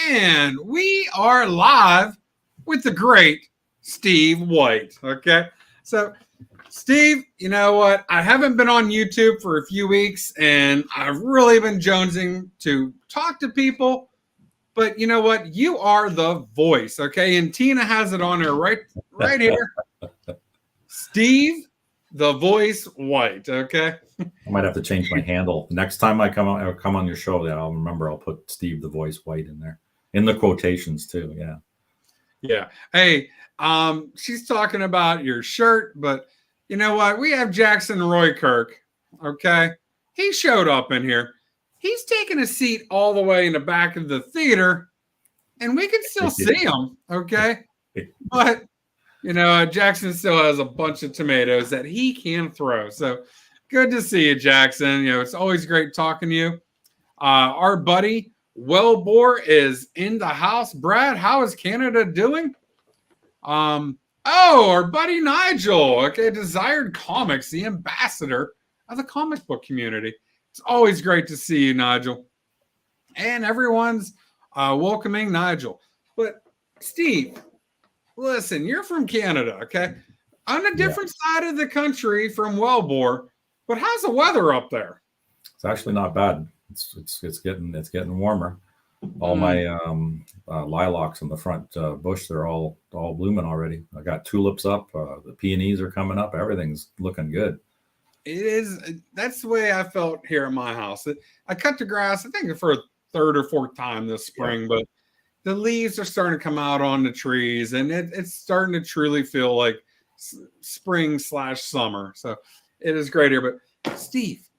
And we are live with the great Steve White. Okay. So, Steve, you know what? I haven't been on YouTube for a few weeks and I've really been jonesing to talk to people. But you know what? You are the voice. Okay. And Tina has it on her right here. Steve, the voice White. Okay. I might have to change my handle. Next time I come on your show, I'll remember I'll put Steve the Voice White in there. In the quotations too, yeah. Yeah. Hey, she's talking about your shirt, but you know what? We have Jackson Roykirk. Okay. He showed up in here. He's taking a seat all the way in the back of the theater, and we can still see him. Okay. But you know, Jackson still has a bunch of tomatoes that he can throw. So good to see you, Jackson. You know, it's always great talking to you. Our buddy Wellbore is in the house. Brad, how is Canada doing? Our buddy Nigel, okay, Desired Comics, the ambassador of the comic book community. It's always great to see you, Nigel. And everyone's welcoming Nigel. But Steve, listen, you're from Canada, okay? On a different side of the country from Wellbore, but how's the weather up there? It's actually not bad. It's getting warmer. All my lilacs in the front bush, they're all blooming already. I got tulips up. The peonies are coming up. Everything's looking good. It is. That's the way I felt here at my house. I cut the grass, I think, for a third or fourth time this spring, but the leaves are starting to come out on the trees, and it's starting to truly feel like spring/summer. So it is great here. But Steve,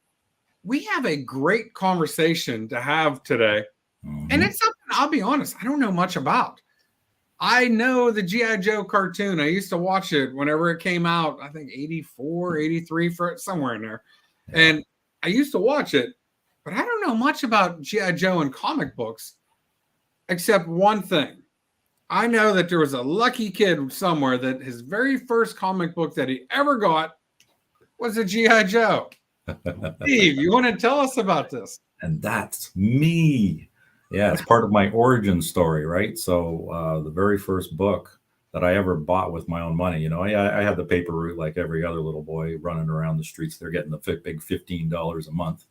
we have a great conversation to have today. Mm-hmm. And it's something, I'll be honest, I don't know much about. I know the G.I. Joe cartoon. I used to watch it whenever it came out, I think 84, 83, somewhere in there. Yeah. And I used to watch it, but I don't know much about G.I. Joe and comic books, except one thing. I know that there was a lucky kid somewhere that his very first comic book that he ever got was a G.I. Joe. Steve, you want to tell us about this? And that's me. Yeah, it's part of my origin story, right? So the very first book that I ever bought with my own money, you know, I had the paper route like every other little boy running around the streets. They're getting the big $15 a month.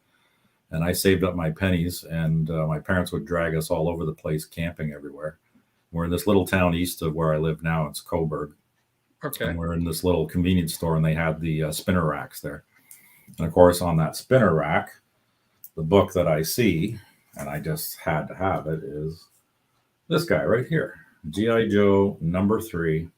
And I saved up my pennies, and my parents would drag us all over the place camping everywhere. We're in this little town east of where I live now. It's Coburg. Okay. And we're in this little convenience store, and they had the spinner racks there. And of course, on that spinner rack, the book that I see, and I just had to have it, is this guy right here, G.I. Joe #3.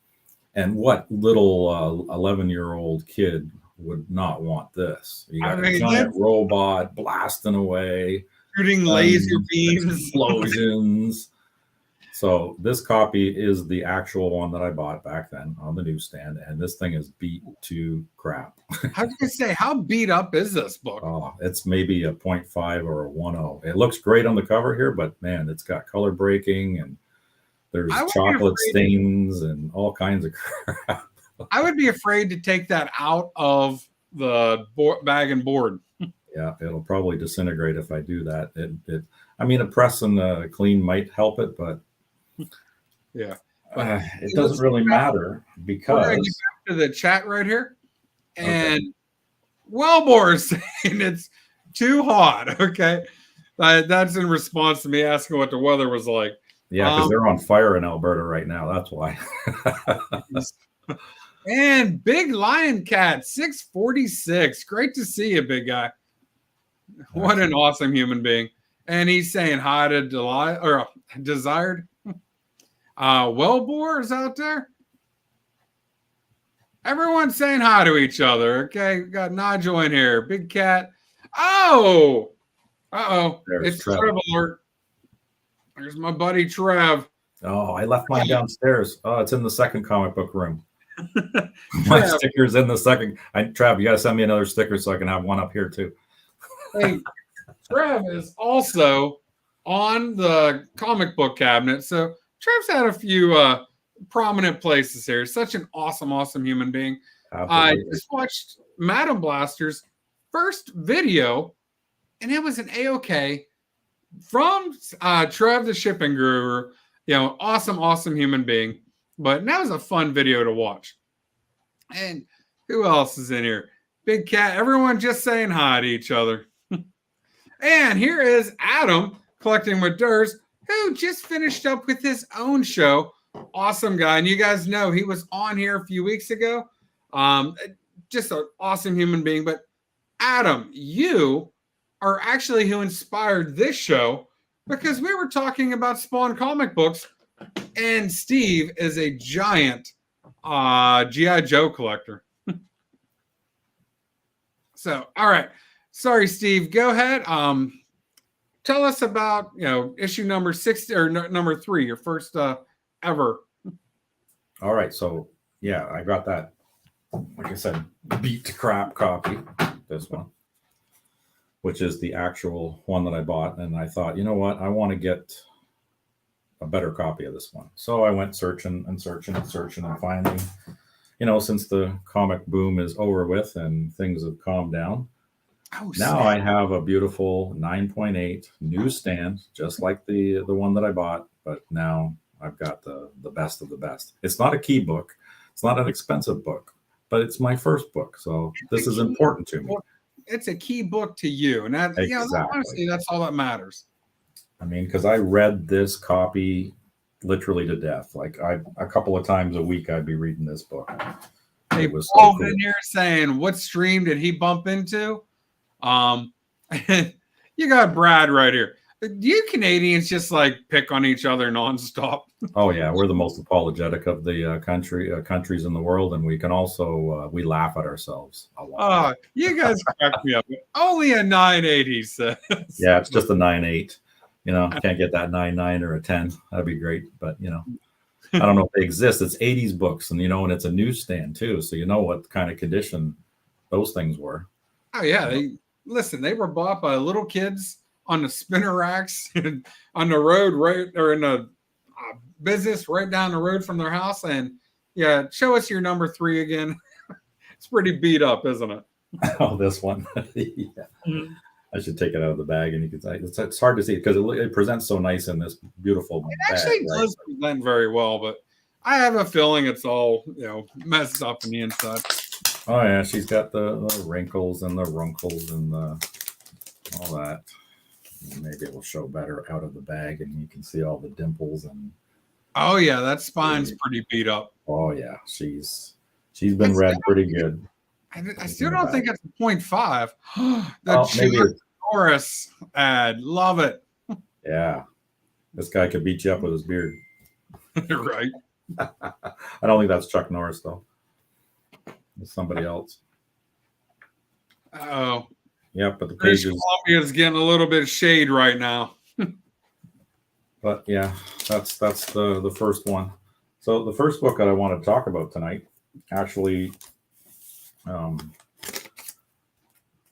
And what little 11-year-old kid would not want this? You got a giant robot blasting away, shooting laser beams, explosions. So this copy is the actual one that I bought back then on the newsstand, and this thing is beat to crap. How can you say, how beat up is this book? Oh, it's maybe a 0.5 or a 1.0. It looks great on the cover here, but man, it's got color breaking, and there's chocolate stains and all kinds of crap. I would be afraid to take that out of the bag and board. Yeah, it'll probably disintegrate if I do that. I mean, a press and a clean might help it, but yeah, it doesn't really matter because we're gonna get back to the chat right here, and Wellbore is saying it's too hot. Okay, that's in response to me asking what the weather was like. Yeah, because they're on fire in Alberta right now. That's why. And Big Lion Cat 646. Great to see you, big guy. What an awesome human being. And he's saying hi to Desired. Wellbore is out there. Everyone's saying hi to each other. Okay, we got Nigel in here. Big Cat. Oh, Uh-oh. There's It's Trev. Trev alert. There's my buddy Trev. Oh, I left mine downstairs. Oh, it's in the second comic book room. My Trev. sticker's in the second. Trav, you got to send me another sticker so I can have one up here too. Hey, Trev is also on the comic book cabinet. So Trev's had a few prominent places here. Such an awesome human being. I just watched Madam Blaster's first video, and it was an A-OK from Trev the Shipping Guru. Awesome human being. But that was a fun video to watch. And who else is in here? Big Cat. Everyone just saying hi to each other. And here is Adam Collecting with Durs, who just finished up with his own show. Awesome guy. And you guys know he was on here a few weeks ago. Just an awesome human being. But Adam, you are actually who inspired this show, because we were talking about Spawn comic books, and Steve is a giant G.I. Joe collector. So, all right. Sorry, Steve. Go ahead. Tell us about issue number 60 or number 3, your first ever. All right. So yeah, I got that. Like I said, beat to crap copy. This one, which is the actual one that I bought, and I thought, you know what, I want to get a better copy of this one. So I went searching, and finally, since the comic boom is over with and things have calmed down, now I have a beautiful 9.8 newsstand, just like the one that I bought, but now I've got the best of the best. It's not a key book. It's not an expensive book, but it's my first book. So this is important to me. It's a key book to you. And that, exactly. Honestly, that's all that matters. I mean, because I read this copy literally to death. Like a couple of times a week, I'd be reading this book. They was called in here saying, what stream did he bump into? You got Brad right here. Do you Canadians just like pick on each other nonstop? Oh yeah, we're the most apologetic of the countries in the world, and we can also we laugh at ourselves a lot. You guys crack me up. Only a 9.8, he says. Yeah, it's just a 9.8. Can't get that 9.9 or a 10. That'd be great, but I don't know if they exist. It's 80s books, and and it's a newsstand too, so what kind of condition those things were. Oh yeah, they were bought by little kids on the spinner racks on the road, right, or in a business right down the road from their house. And yeah, show us your number 3 again. It's pretty beat up, isn't it? Oh, this one. Yeah. Mm-hmm. I should take it out of the bag, and you can see it's hard to see because it presents so nice in this beautiful bag. It actually does present very well, but I have a feeling it's all messed up in the inside. Oh yeah, she's got the wrinkles and the runkles and all that. Maybe it will show better out of the bag, and you can see all the dimples and. Oh yeah, that spine's pretty beat up. Oh yeah, she's been read pretty good. I still don't think it's a 0.5. Maybe Norris ad, love it. Yeah, this guy could beat you up with his beard. Right. I don't think that's Chuck Norris though. It's somebody else. Oh. Yeah, but the British pages. Columbia's getting a little bit of shade right now. But yeah, that's the first one. So the first book that I want to talk about tonight actually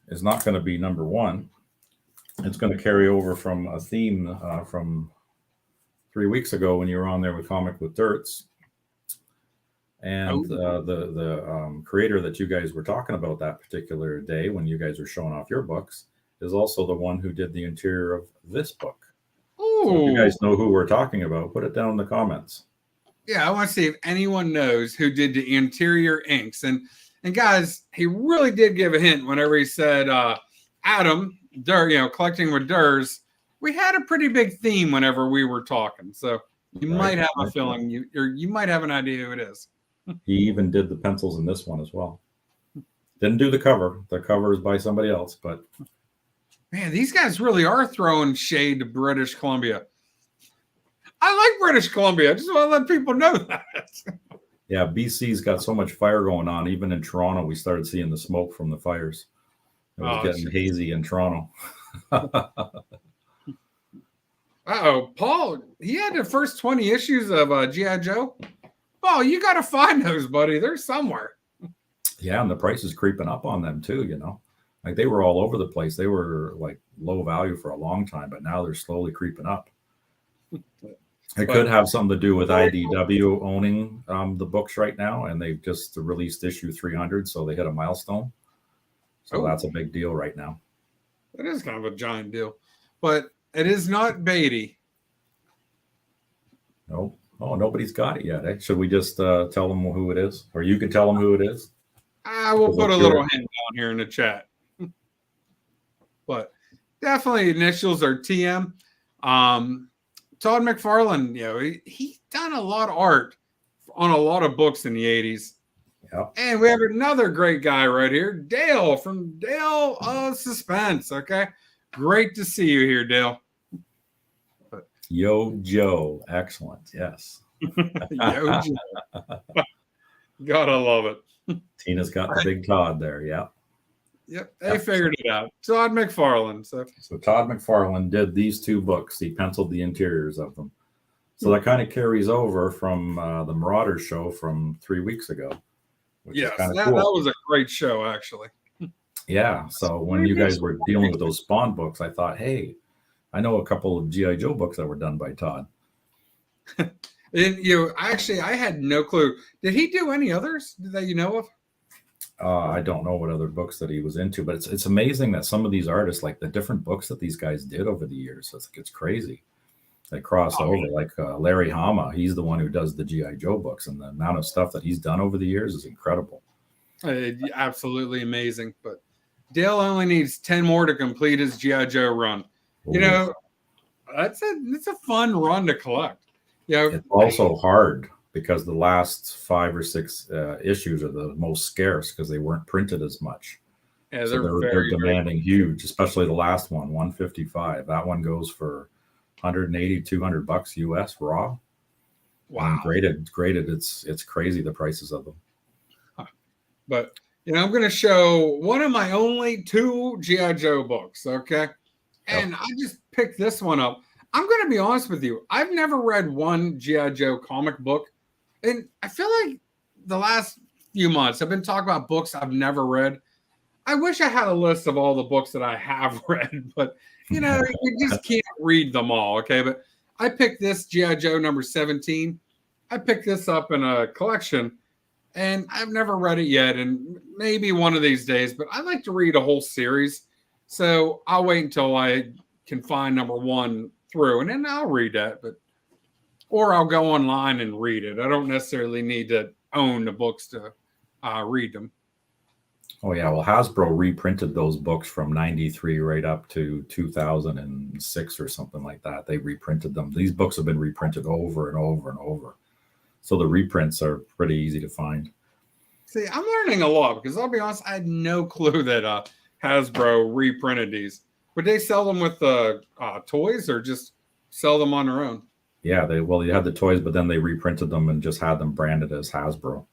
is not going to be number 1. It's going to carry over from a theme from 3 weeks ago when you were on there with Comic with Dirts. And the creator that you guys were talking about that particular day when you guys were showing off your books is also the one who did the interior of this book. So if you guys know who we're talking about, put it down in the comments. Yeah, I want to see if anyone knows who did the interior inks. And guys, he really did give a hint whenever he said, Adam, collecting with Durs. We had a pretty big theme whenever we were talking. So you might have a feeling, you might have an idea who it is. He even did the pencils in this one as well. Didn't do the cover. The cover is by somebody else, but man, these guys really are throwing shade to British Columbia. I like British Columbia. I just want to let people know that. Yeah, BC's got so much fire going on. Even in Toronto, we started seeing the smoke from the fires. It was getting hazy in Toronto. Uh-oh, Paul, he had the first 20 issues of G.I. Joe. Paul, you got to find those, buddy. They're somewhere. Yeah, and the price is creeping up on them too, you know. Like they were all over the place. They were like low value for a long time, but now they're slowly creeping up. It could have something to do with IDW owning the books right now, and they've just released issue 300, so they hit a milestone. So that's a big deal right now. That is kind of a giant deal, but it is not Beatty. Nope. Oh, nobody's got it yet. Eh? Should we just tell them who it is, or you can tell them who it is? I will put a little hint down here in the chat, but definitely initials are TM. Todd McFarlane, you know, he's done a lot of art on a lot of books in the 80s. Yep. And we have another great guy right here, Dale from Dale Suspense. Okay. Great to see you here, Dale. Yo, Joe. Excellent. Yes. Yo, Joe. Gotta love it. Tina's got the big Todd there. Yeah. Yep. They figured it out. Todd McFarlane. So Todd McFarlane did these two books. He penciled the interiors of them. So that kind of carries over from the Marauder show from 3 weeks ago. Yes, that was a great show, actually. Yeah. So when you guys were dealing with those Spawn books, I thought, hey, I know a couple of G.I. Joe books that were done by Todd. And I had no clue. Did he do any others that you know of? I don't know what other books that he was into, but it's amazing that some of these artists, like the different books that these guys did over the years, it's crazy. They cross over. Like Larry Hama, he's the one who does the G.I. Joe books, and the amount of stuff that he's done over the years is incredible. Absolutely amazing. But Dale only needs 10 more to complete his G.I. Joe run. Ooh. You know, it's a fun run to collect. Yeah, it's also hard because the last 5 or 6 issues are the most scarce because they weren't printed as much. Yeah, so they're demanding huge, especially the last one, 155. That one goes for $180, $200 US raw. Wow. And graded, it's crazy the prices of them. But I'm going to show one of my only 2 G.I. Joe books, okay? And I just picked this one up. I'm going to be honest with you. I've never read one G.I. Joe comic book. And I feel like the last few months I've been talking about books I've never read. I wish I had a list of all the books that I have read, but you just can't read them all. Okay. But I picked this G.I. Joe number 17. I picked this up in a collection and I've never read it yet. And maybe one of these days, but I like to read a whole series. So I'll wait until I can find number 1 through and then I'll read that. Or I'll go online and read it. I don't necessarily need to own the books to read them. Oh, yeah. Well, Hasbro reprinted those books from 93 right up to 2006 or something like that. They reprinted them. These books have been reprinted over and over and over. So the reprints are pretty easy to find. See, I'm learning a lot because I'll be honest, I had no clue that Hasbro reprinted these. Would they sell them with toys or just sell them on their own? Yeah, they had the toys, but then they reprinted them and just had them branded as Hasbro.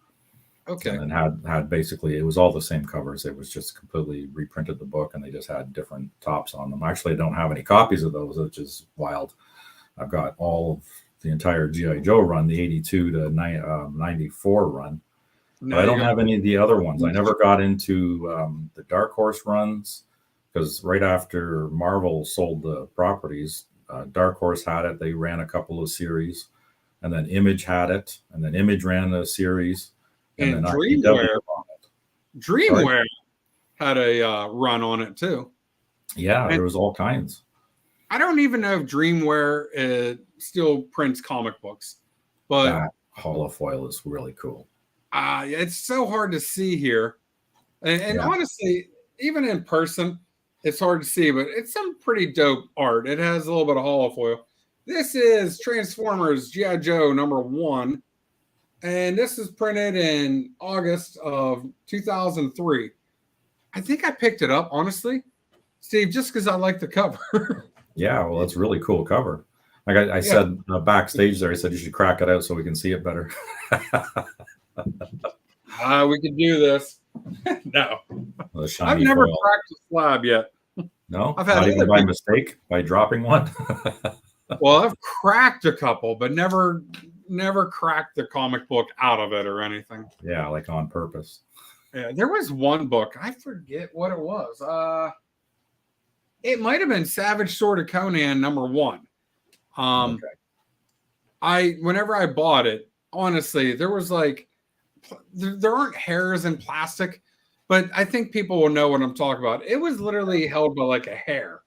Okay. And then had basically, it was all the same covers. It was just completely reprinted the book and they just had different tops on them. Actually, I don't have any copies of those, which is wild. I've got all of the entire G.I. Joe run, the 82 to 94 run. No, but I don't have any of the other ones. I never got into the Dark Horse runs because right after Marvel sold the properties, Dark Horse had it. They ran a couple of series, and then Image had it, and then Image ran a series, and then Dreamware had a run on it too. Yeah, there was all kinds. I don't even know if Dreamware still prints comic books, but that holofoil is really cool. It's so hard to see here, and honestly, even in person, it's hard to see, but it's some pretty dope art. It has a little bit of holofoil. This is Transformers G.I. Joe number 1, and this is printed in August of 2003. I think I picked it up, honestly, Steve, just because I like the cover. Yeah, well, it's a really cool cover. Like I said backstage there, I said you should crack it out so we can see it better. We could do this. No, I've never cracked a slab yet. No, I've had not even other by people. mistake, by dropping one. Well, I've cracked a couple, but never cracked the comic book out of it or anything. Yeah, like on purpose. Yeah, there was one book, I forget what it was. It might have been Savage Sword of Conan #1. Okay. Whenever I bought it, honestly, there was like there aren't hairs in plastic, but I think people will know what I'm talking about. It was literally held by like a hair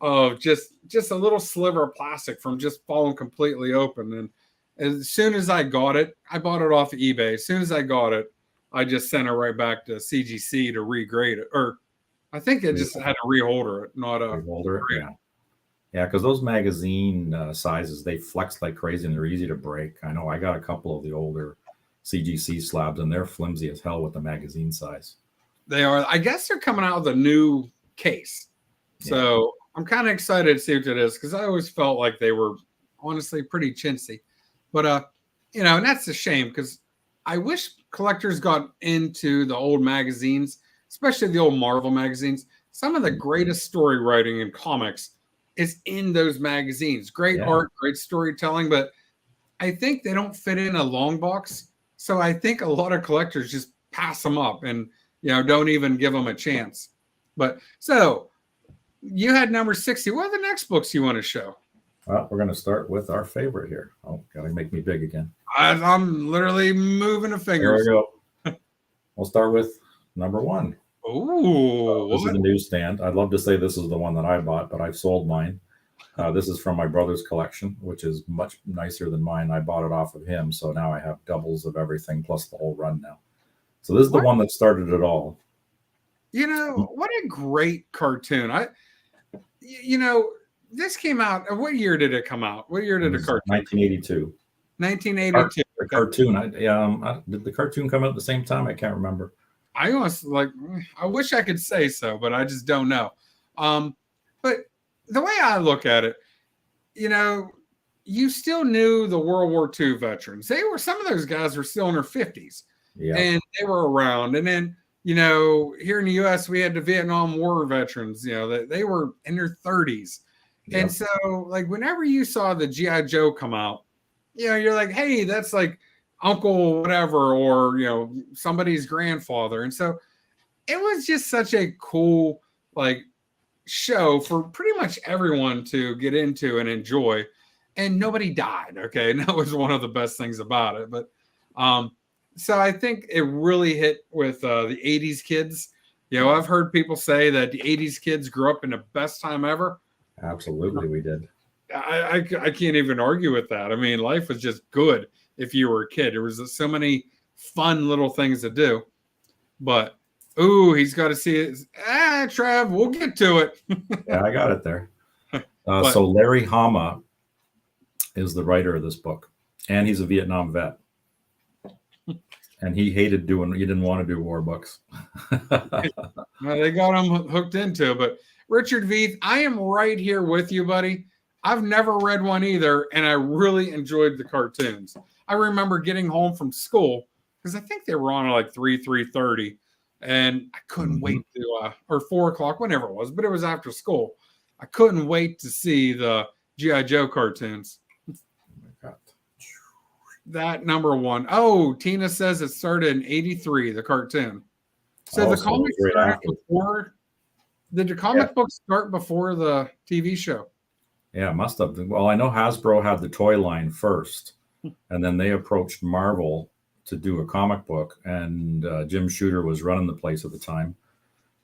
of just a little sliver of plastic from just falling completely open. And as soon as I got it, I bought it off of eBay. As soon as I got it, I just sent it right back to CGC to regrade it. Or I think I just had to reholder it, not a Reholder it. Yeah. Yeah, because those magazine sizes, they flex like crazy and they're easy to break. I know I got a couple of the older CGC slabs and they're flimsy as hell with the magazine size. They are. I guess they're coming out with a new case. So I'm kind of excited to see what it is because I always felt like they were honestly pretty chintzy. But and that's a shame because I wish collectors got into the old magazines, especially the old Marvel magazines. Some of the greatest story writing in comics is in those magazines. Great art, great storytelling, but I think they don't fit in a long box. So I think a lot of collectors just pass them up and don't even give them a chance. But so you had number 60. What are the next books you want to show? Well, we're going to start with our favorite here. Oh, gotta make me big again. I'm literally moving the fingers. There we go. We'll start with number 1. Oh, this is the newsstand. I'd love to say this is the one that I bought, but I've sold mine. This is from my brother's collection, which is much nicer than mine. I bought it off of him, so now I have doubles of everything plus the whole run now. So this is the one that started it all. What a great cartoon. This came out. What year did it come out? What year did the cartoon? 1982. 1982. The cartoon. Did the cartoon come out at the same time? I can't remember. I wish I could say so, but I just don't know. But the way I look at it, you still knew the World War II veterans. Some of those guys were still in their 50s, and they were around. And then, here in the U.S., we had the Vietnam War veterans. They were in their 30s, and so whenever you saw the G.I. Joe come out, you're like, hey, that's like uncle whatever, or somebody's grandfather. And so it was just such a cool show for pretty much everyone to get into and enjoy, and nobody died. Okay, and that was one of the best things about it. But so I think it really hit with the 80s kids. I've heard people say that the 80s kids grew up in the best time ever. Absolutely, we did. I can't even argue with that. I mean, life was just good if you were a kid. There was so many fun little things to do. But he's got to see it. Trav, we'll get to it. Yeah, I got it there. So Larry Hama is the writer of this book, and he's a Vietnam vet. And he he didn't want to do war books. They got him hooked into it. But Richard Veith, I am right here with you, buddy. I've never read one either, and I really enjoyed the cartoons. I remember getting home from school because I think they were on like 3:30, and I couldn't wait to, or 4 o'clock, whenever it was, but it was after school. I couldn't wait to see the G.I. Joe cartoons. That number 1. Oh, Tina says it started in 83, the cartoon. So the comic started before. Did the comic book start before the TV show? Yeah, it must have. Well, I know Hasbro had the toy line first, and then they approached Marvel to do a comic book, and Jim Shooter was running the place at the time,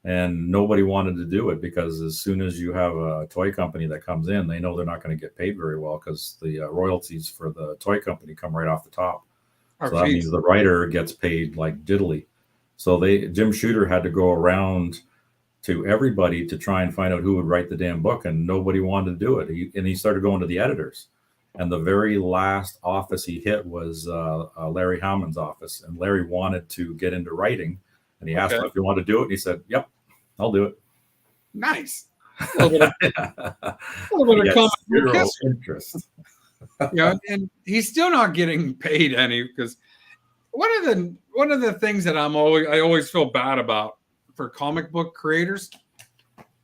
and nobody wanted to do it because as soon as you have a toy company that comes in, they know they're not going to get paid very well because the royalties for the toy company come right off the top. So that means the writer gets paid like diddly. So Jim Shooter had to go around to everybody to try and find out who would write the damn book, and nobody wanted to do it. He started going to the editors, and the very last office he hit was Larry Hammond's office, and Larry wanted to get into writing, and he asked him if he wanted to do it, and he said, "Yep, I'll do it." Nice. A little bit of comic interest. And he's still not getting paid any, because one of the things that I always feel bad about for comic book creators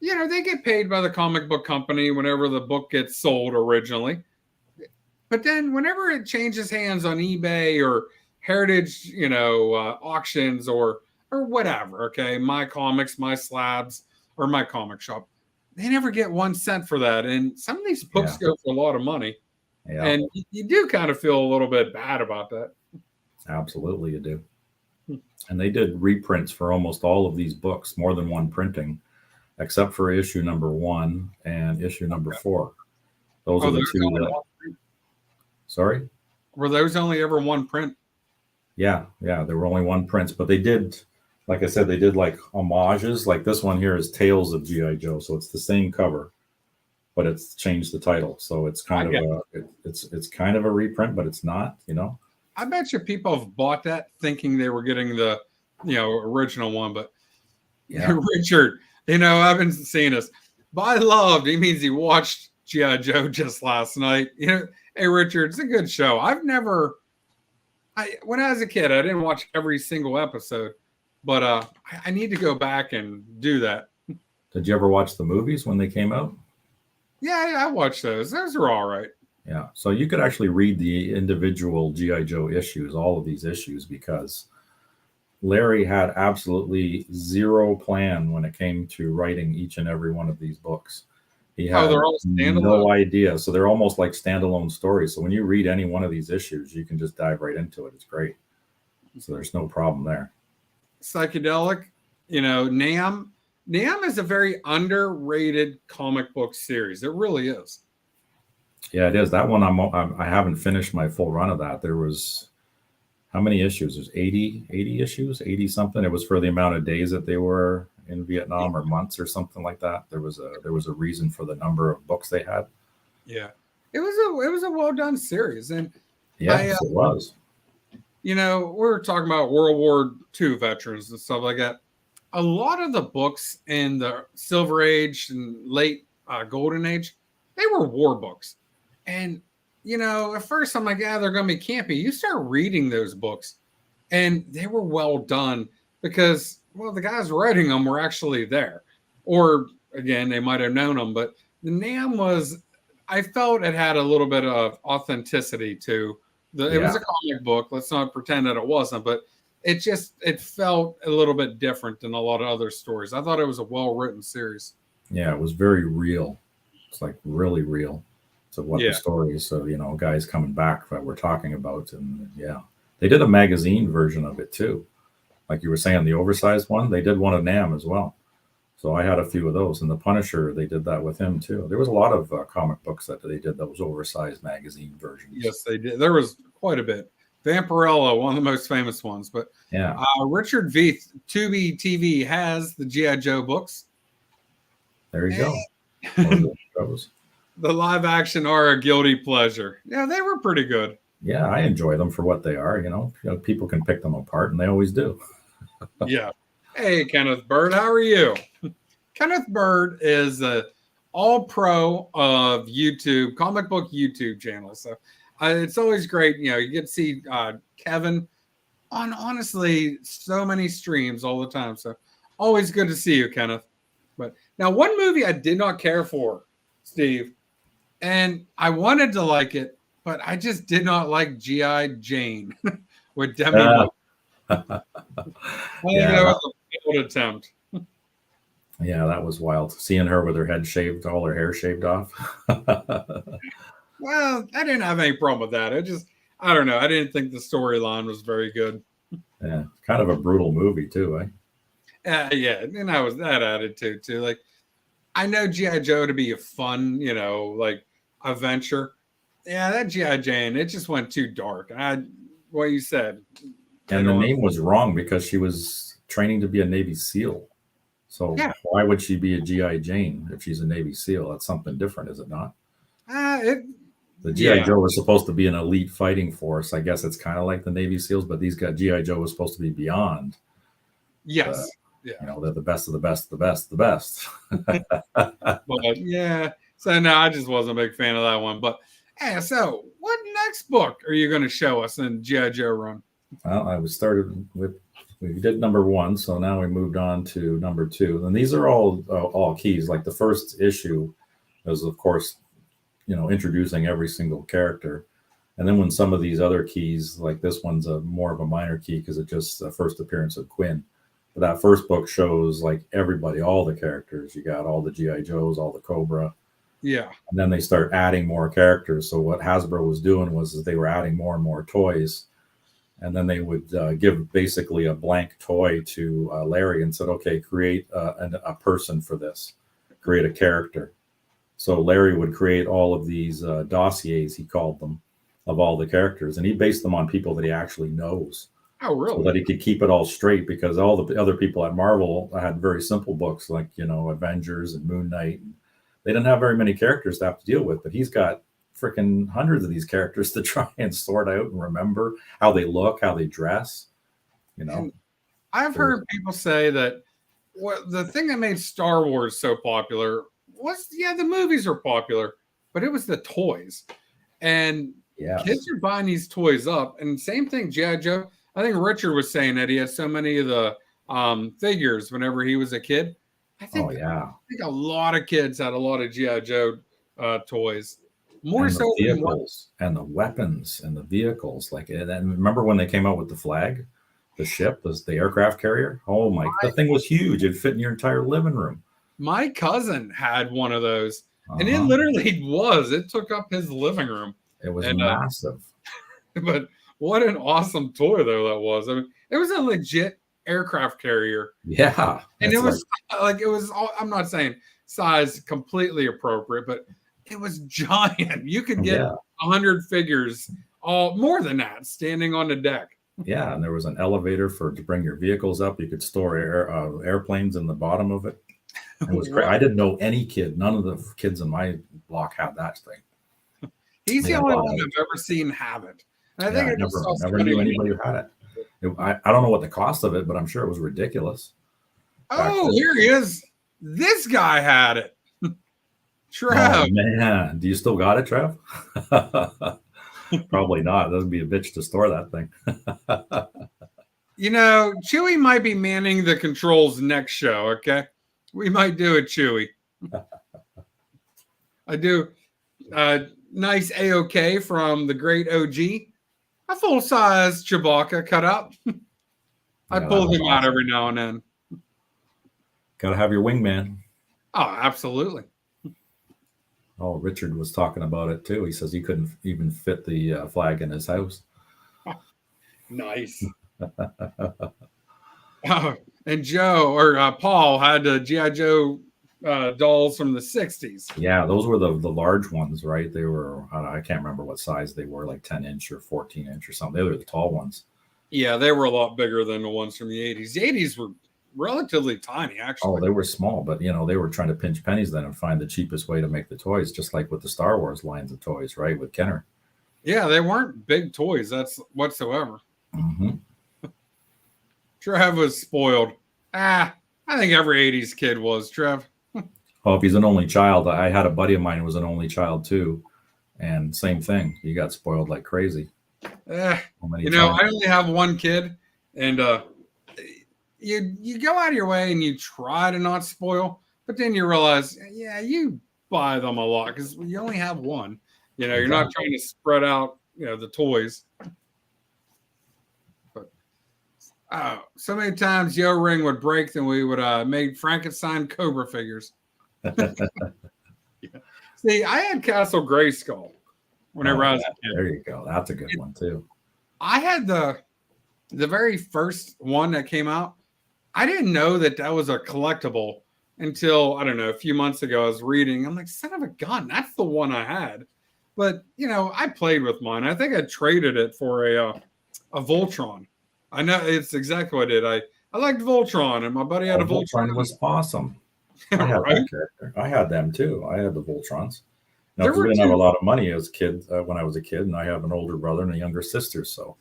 they get paid by the comic book company whenever the book gets sold originally. But then whenever it changes hands on eBay or Heritage, auctions or whatever, okay, my comics, my slabs, or my comic shop, they never get 1 cent for that. And some of these books go for a lot of money. Yeah. And you do kind of feel a little bit bad about that. Absolutely, you do. And they did reprints for almost all of these books, more than one printing, except for issue number 1 and issue number 4. Those are the two that. Sorry? Were those only ever one print? Yeah. There were only one prints, but they did, like I said, they did like homages. Like this one here is Tales of G.I. Joe. So it's the same cover, but it's changed the title. So it's kind of it's kind of a reprint, but it's not, I bet you people have bought that thinking they were getting the, original one, but Richard, I've been seeing this. By loved, he means he watched G.I. Joe just last night. Hey, Richard, it's a good show. When I was a kid, I didn't watch every single episode, but I need to go back and do that. Did you ever watch the movies when they came out? Yeah, I watched those. Those were all right. Yeah. So you could actually read the individual G.I. Joe issues, all of these issues, because Larry had absolutely zero plan when it came to writing each and every one of these books. He had they're all standalone? No idea. So they're almost like standalone stories. So when you read any one of these issues, you can just dive right into it. It's great. So there's no problem there. Psychedelic, Nam. Nam is a very underrated comic book series. It really is. Yeah, it is. That one I haven't finished my full run of that. There was how many issues? There's 80 issues, 80 something. It was for the amount of days that they were in Vietnam, or months or something like that. There was a reason for the number of books they had. Yeah. It was a well done series. And it was. We were talking about World War II veterans and stuff like that. A lot of the books in the Silver Age and late Golden Age, they were war books. And, at first I'm like, they're going to be campy. You start reading those books and they were well done because, the guys writing them were actually there. Or, again, they might have known them. But the Nam I felt it had a little bit of authenticity to it was a comic book. Let's not pretend that it wasn't. But it felt a little bit different than a lot of other stories. I thought it was a well-written series. Yeah, it was very real. It's like really real. So what the story is. So, guys coming back that we're talking about. And they did a magazine version of it too. Like you were saying, the oversized one, they did one of Nam as well. So I had a few of those. And the Punisher, they did that with him too. There was a lot of comic books that they did those oversized magazine versions. Yes, they did. There was quite a bit. Vampirella, one of the most famous ones. But Richard Veith, Tubi TV, has the G.I. Joe books. There you go. The live action are a guilty pleasure. Yeah, they were pretty good. Yeah, I enjoy them for what they are. People can pick them apart, and they always do. Yeah. Hey, Kenneth Bird, how are you? Kenneth Bird is a all-pro of YouTube, comic book YouTube channel. So it's always great. You get to see Kevin on, honestly, so many streams all the time. So always good to see you, Kenneth. But now, one movie I did not care for, Steve, and I wanted to like it, but I just did not like G.I. Jane with Demi Moore. That was a failed attempt. Yeah, that was wild. Seeing her with her head shaved, all her hair shaved off. Well, I didn't have any problem with that. I don't know. I didn't think the storyline was very good. Yeah, kind of a brutal movie too, eh? Yeah, and that added to too. Like, I know G.I. Joe to be a fun, adventure. Yeah, that G.I. Jane, it just went too dark. What you said. And the name was wrong because she was training to be a Navy SEAL. So why would she be a G.I. Jane if she's a Navy SEAL? That's something different, is it not? The G.I. Joe was supposed to be an elite fighting force. I guess it's kind of like the Navy SEAls, but G.I. Joe was supposed to be beyond. Yes. They're the best of the best, the best, the best. But yeah. So no, I just wasn't a big fan of that one. But so what next book are you going to show us in G.I. Joe run? Well, I was started with we did number 1, so now we moved on to number 2. And these are all keys. Like the first issue is, of course, introducing every single character. And then when some of these other keys, like this one's a more of a minor key because it's just the first appearance of Quinn. But that first book shows like everybody, all the characters. You got all the G.I. Joes, all the Cobra. Yeah. And then they start adding more characters. So what Hasbro was doing was they were adding more and more toys. And then they would give basically a blank toy to Larry and said, okay, create a person for this, create a character. So Larry would create all of these dossiers, he called them, of all the characters. And he based them on people that he actually knows. Oh, really? So that he could keep it all straight, because all the other people at Marvel had very simple books like, Avengers and Moon Knight. They didn't have very many characters to have to deal with, but he's got freaking hundreds of these characters to try and sort out and remember how they look, how they dress, And I've heard people say that the thing that made Star Wars so popular was, the movies are popular, but it was the toys. And kids are buying these toys up. And same thing, G.I. Joe. I think Richard was saying that he had so many of the figures whenever he was a kid. I think a lot of kids had a lot of G.I. Joe toys. More so the vehicles and the weapons and the vehicles. Like, and remember when they came out with the flag, the ship, the aircraft carrier? Oh my, the thing was huge. It'd fit in your entire living room. My cousin had one of those, and it literally it took up his living room. It was massive. But what an awesome toy, though, that was. I mean, it was a legit aircraft carrier. Yeah. And it was I'm not saying size completely appropriate, but it was giant. You could get 100 figures, more than that, standing on the deck. Yeah, and there was an elevator to bring your vehicles up. You could store airplanes in the bottom of it. It was great. I didn't know any kid. None of the kids in my block had that thing. He's the only one I've ever seen have it. And I think I never knew anybody who had it. I don't know what the cost of it, but I'm sure it was ridiculous. Oh, here he is. This guy had it. Trev. Oh, man. Do you still got it, Trev? Probably not. That'd be a bitch to store that thing. Chewy might be manning the controls next show, okay? We might do it, Chewy. I do. Nice AOK from the great OG. A full-size Chewbacca cut out. I pull him out every now and then. Got to have your wingman. Oh, absolutely. Oh, Richard was talking about it too. He says he couldn't even fit the flag in his house. Nice. And Joe or Paul had the G.I. Joe dolls from the 60s. Yeah, those were the large ones, right? They were, I can't remember what size they were, like 10-inch or 14-inch or something. They were the tall ones. Yeah, they were a lot bigger than the ones from the 80s. The 80s were relatively tiny, actually. Oh, they were small, but they were trying to pinch pennies then and find the cheapest way to make the toys, just like with the Star Wars lines of toys, right? With Kenner. Yeah, they weren't big toys, that's whatsoever. Mm-hmm. Trev was spoiled. I think every 80s kid was, Trev. Well, if he's an only child, I had a buddy of mine who was an only child too, and same thing. He got spoiled like crazy. I only have one kid, and you go out of your way and you try to not spoil, but then you realize, you buy them a lot because you only have one. You're not trying to spread out, the toys. But so many times Yo Ring would break, then we would make Frankenstein Cobra figures. See, I had Castle Grayskull whenever I was a kid. There you go. That's a good one too. I had the very first one that came out. I didn't know that was a collectible until, I don't know, a few months ago. I was reading. I'm like, son of a gun, that's the one I had. But, I played with mine. I think I traded it for a Voltron. I know it's exactly what I did. I liked Voltron, and my buddy had a Voltron. Voltron was awesome. I had that character. I had them too. I had the Voltrons. Now, we didn't have a lot of money as a kid when I was a kid, and I have an older brother and a younger sister. So,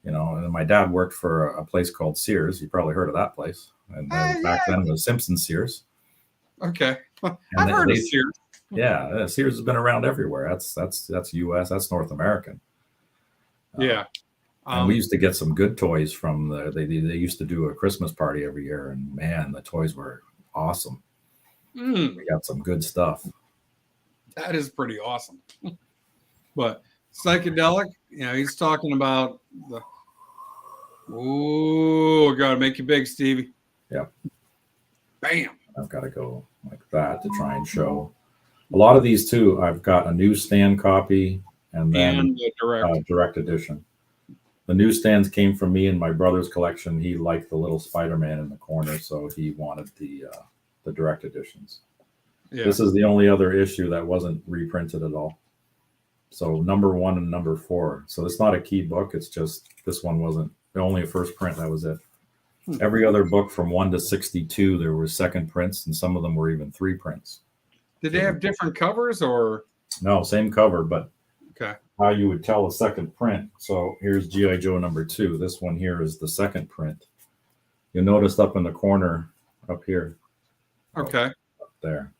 and my dad worked for a place called Sears. You probably heard of that place. And back then it was Simpson Sears. Okay, I've heard of Sears. Yeah, Sears has been around everywhere. That's U.S. That's North American. Yeah. And we used to get some good toys from they used to do a Christmas party every year, and man, the toys were awesome. We got some good stuff. That is pretty awesome. But psychedelic, he's talking about the. Oh, gotta make you big, Stevie. Yep. Bam. I've got to go like that to try and show. A lot of these too, I've got a newsstand copy and then the direct edition. The newsstands came from me and my brother's collection. He liked the little Spider-Man in the corner, so he wanted the direct editions. Yeah. This is the only other issue that wasn't reprinted at all. So number 1 and number 4. So it's not a key book. It's just this one wasn't only a first print. That was it. Every other book from 1 to 62, there were second prints, and some of them were even 3 prints. Did they have different covers or? No, same cover, but okay. How you would tell a second print. So here's G.I. Joe number 2. This one here is the second print. You'll notice up in the corner up here. Okay. Up there.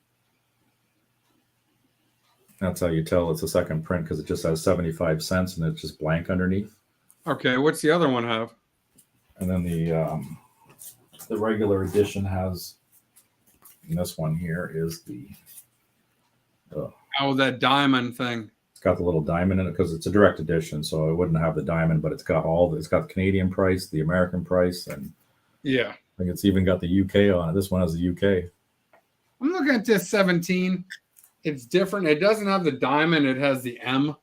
That's how you tell it's a second print, because it just has 75 cents and it's just blank underneath. Okay. What's the other one have? And then the regular edition has, and this one here is the that diamond thing. It's got the little diamond in it because it's a direct edition, so it wouldn't have the diamond, but it's got the Canadian price, the American price, and yeah, I think it's even got the UK on it. This one has the UK. I'm looking at this 17. It's different. It doesn't have the diamond. It has the M,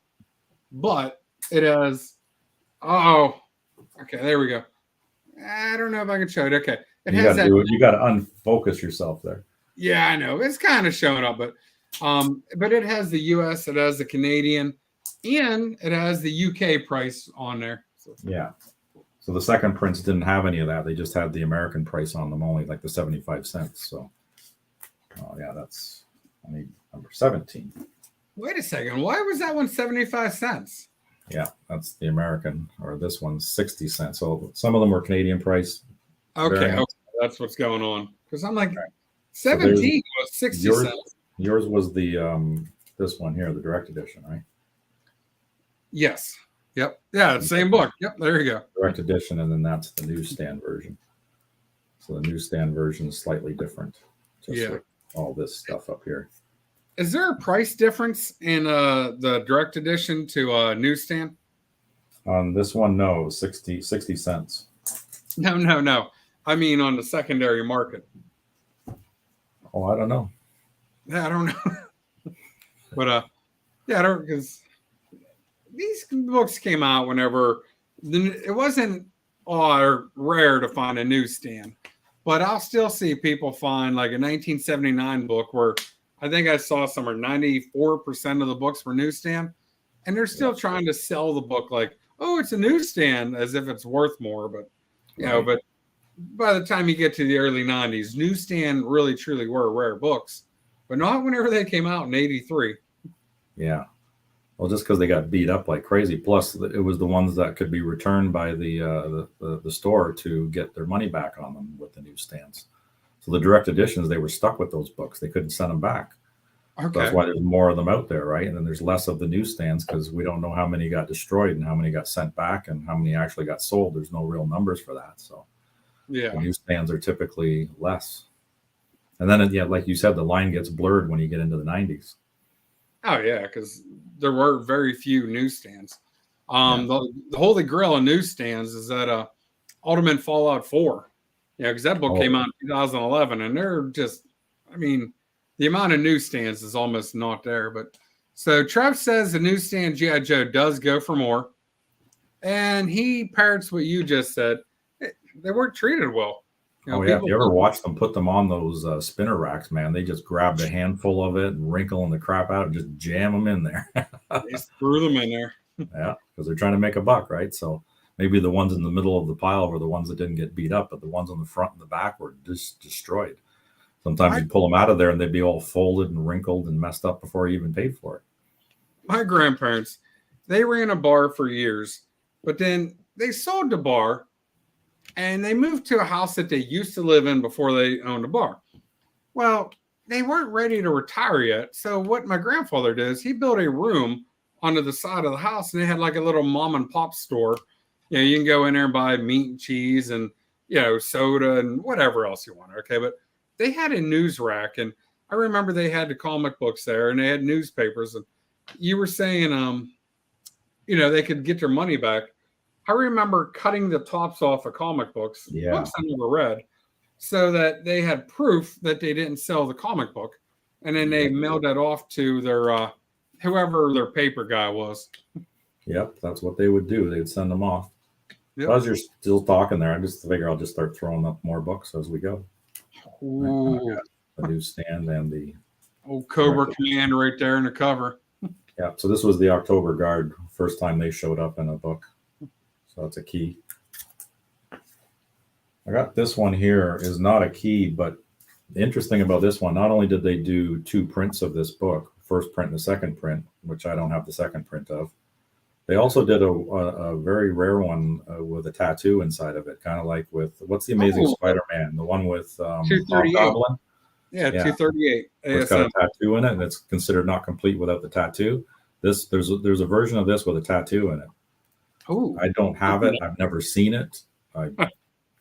but it has. Oh, okay. There we go. I don't know if I can show it. Okay. You got to unfocus yourself there. Yeah, I know. It's kind of showing up, but it has the US, it has the Canadian, and it has the UK price on there. Yeah. So the second prints didn't have any of that. They just had the American price on them, only like the 75 cents. So, yeah, that's number 17. Wait a second. Why was that one 75 cents? Yeah, that's the American, or this one's 60 cents. So some of them were Canadian price. Okay, that's what's going on. Because I'm like, 17 was 60 cents. Yours was the this one here, the direct edition, right? Yes. Yep. Yeah, same book. Yep. There you go. Direct edition, and then that's the newsstand version. So the newsstand version is slightly different. Just with all this stuff up here. Is there a price difference in the direct edition to newsstand? On this one, no, 60 cents. No. I mean on the secondary market. Oh, I don't know. Yeah, I don't know. But I don't, because these books came out whenever it wasn't rare to find a newsstand. But I'll still see people find like a 1979 book where I think I saw somewhere 94% of the books were newsstand, and they're still trying to sell the book like, oh, it's a newsstand, as if it's worth more. But but by the time you get to the early 90s, newsstand really truly were rare books, but not whenever they came out in 83. Yeah. Well, just because they got beat up like crazy. Plus, it was the ones that could be returned by the store to get their money back on them with the newsstands. So the direct editions, they were stuck with those books. They couldn't send them back. Okay. That's why there's more of them out there, right? And then there's less of the newsstands because we don't know how many got destroyed and how many got sent back and how many actually got sold. There's no real numbers for that. So the newsstands are typically less. And then, like you said, the line gets blurred when you get into the 90s. Oh, yeah, because there were very few newsstands. The Holy Grail of newsstands is that Ultimate Fallout 4. Yeah, because that book came out in 2011, and they're just, the amount of newsstands is almost not there. But so Trev says the newsstand G.I. Joe does go for more, and he parrots what you just said. They weren't treated well. If you ever watch them put them on those spinner racks, man, they just grabbed a handful of it and wrinkling the crap out and just jam them in there. They threw them in there. Yeah, because they're trying to make a buck, right? So maybe the ones in the middle of the pile were the ones that didn't get beat up, but the ones on the front and the back were just destroyed. Sometimes you'd pull them out of there and they'd be all folded and wrinkled and messed up before you even paid for it. My grandparents, they ran a bar for years, but then they sold the bar and they moved to a house that they used to live in before they owned a bar. Well, they weren't ready to retire yet. So what my grandfather did is he built a room onto the side of the house, and they had like a little mom and pop store You can go in there and buy meat and cheese and, soda and whatever else you want. Okay. But they had a news rack, and I remember they had the comic books there, and they had newspapers, and you were saying, they could get their money back. I remember cutting the tops off of comic books, books I never read, so that they had proof that they didn't sell the comic book. And then they mailed that off to their, whoever their paper guy was. Yep. That's what they would do. They'd send them off. Yep. As you're still talking there, I just figure I'll just start throwing up more books as we go. Ooh. The newsstand and the old Cobra Command right there in the cover. Yeah. So this was the October Guard, first time they showed up in a book. So that's a key. I got this one here is not a key, but the interesting about this one, not only did they do 2 prints of this book, first print and the second print, which I don't have the second print of. They also did a very rare one with a tattoo inside of it, kind of like with what's the Amazing Spider-Man, the one with Hobgoblin. Yeah, 238. It's got a tattoo in it, and it's considered not complete without the tattoo. There's a version of this with a tattoo in it. Oh, I don't have it. I've never seen it.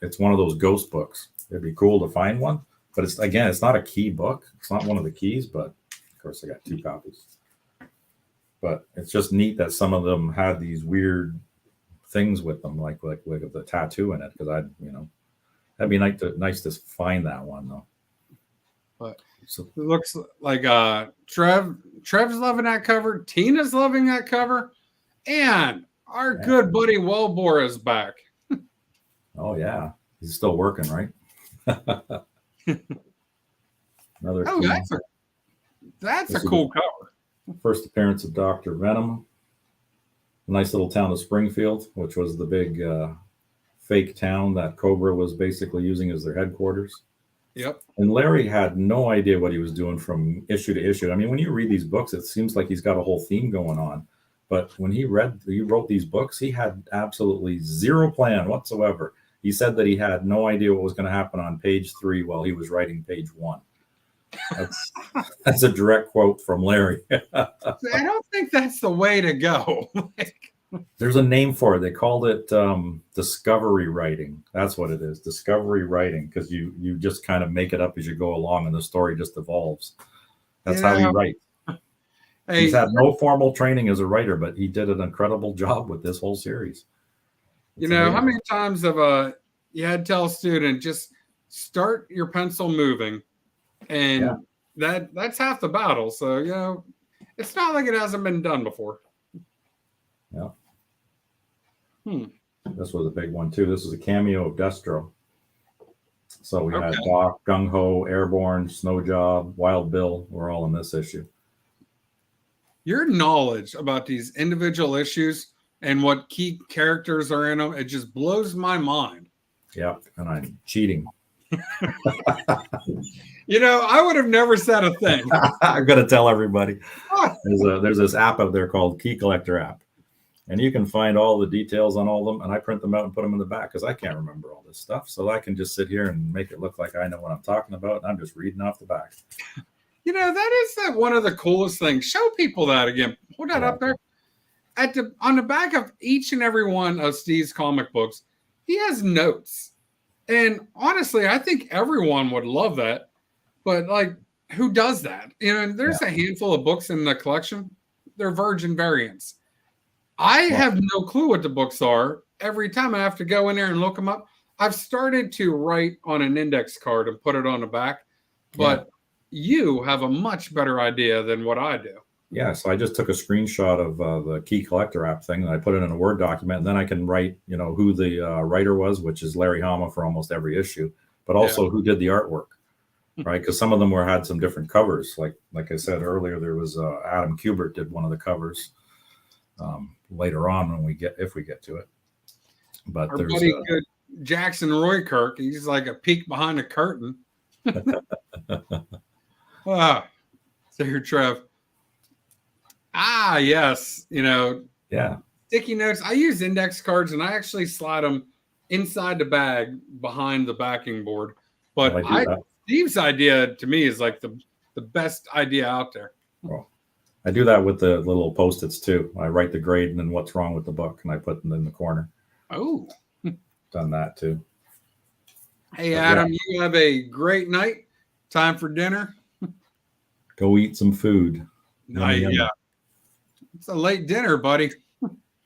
It's one of those ghost books. It'd be cool to find one, but it's not a key book. It's not one of the keys, but of course I got 2 copies. But it's just neat that some of them had these weird things with them, like the tattoo in it. Because that'd be nice to find that one though. But so it looks like Trev's loving that cover. Tina's loving that cover, and our good buddy Wellbore is back. Oh yeah, he's still working, right? Another. Oh, that's a cool cover. First appearance of Dr. Venom. A nice little town of Springfield, which was the big fake town that Cobra was basically using as their headquarters. Yep. And Larry had no idea what he was doing from issue to issue. I mean, when you read these books, it seems like he's got a whole theme going on. But when he wrote these books, he had absolutely zero plan whatsoever. He said that he had no idea what was going to happen on page 3 while he was writing page 1. That's a direct quote from Larry. I don't think that's the way to go. There's a name for it. They called it discovery writing. That's what it is, discovery writing, because you just kind of make it up as you go along, and the story just evolves. That's how he writes. He's had no formal training as a writer, but he did an incredible job with this whole series. How many times have you had to tell a student, just start your pencil moving, and that's half the battle. So it's not like it hasn't been done before. Yeah. This was a big one too. This was a cameo of Destro. So we had Doc, Gung Ho, Airborne, Snow Job, Wild Bill. We're all in this issue. Your knowledge about these individual issues and what key characters are in them, it just blows my mind. Yeah, and I'm cheating. I would have never said a thing. I'm going to tell everybody. There's this app out there called Key Collector app. And you can find all the details on all of them. And I print them out and put them in the back because I can't remember all this stuff. So I can just sit here and make it look like I know what I'm talking about. And I'm just reading off the back. That is one of the coolest things. Show people that again. Hold that up there. On the back of each and every one of Steve's comic books, he has notes. And honestly, I think everyone would love that. But who does that? There's a handful of books in the collection. They're virgin variants. I have no clue what the books are. Every time I have to go in there and look them up, I've started to write on an index card and put it on the back. But you have a much better idea than what I do. Yeah, so I just took a screenshot of the Key Collector app thing, and I put it in a Word document, and then I can write, who the writer was, which is Larry Hama for almost every issue, but also who did the artwork, right? Because some of them had some different covers. Like I said earlier, there was Adam Kubert did one of the covers later on if we get to it. But our buddy good Jackson Roy Kirk, he's like a peek behind the curtain. So here, Trev. Yes. Sticky notes. I use index cards and I actually slide them inside the bag behind the backing board. But Steve's idea to me is like the best idea out there. Well, I do that with the little Post-its too. I write the grade and then what's wrong with the book, and I put them in the corner. Oh, Done that too. hey, But Adam, you have a great night. Time for dinner. Go eat some food. Yummy, yummy. Yeah. It's a late dinner, buddy.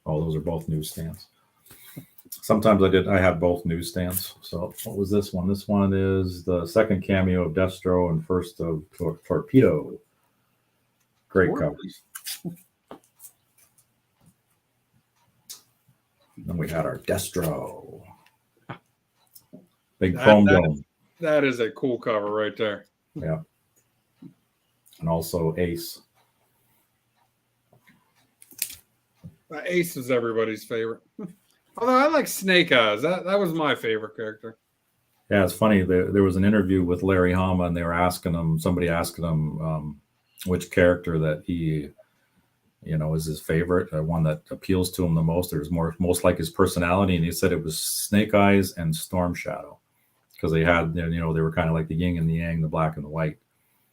Oh, those are both newsstands. Sometimes I have both newsstands. So what was this one? This one is the second cameo of Destro and first of Torpedo. Great covers. Then we had our Destro. Big chrome dome. That is a cool cover right there. Yeah. And also Ace. Ace is everybody's favorite. Although I like Snake Eyes. That was my favorite character. Yeah, it's funny. There was an interview with Larry Hama, and they were asking him, somebody asking him which character that he, is his favorite, one that appeals to him the most. There's most like his personality, and he said it was Snake Eyes and Storm Shadow, because they had, they were kind of like the yin and the yang, the black and the white.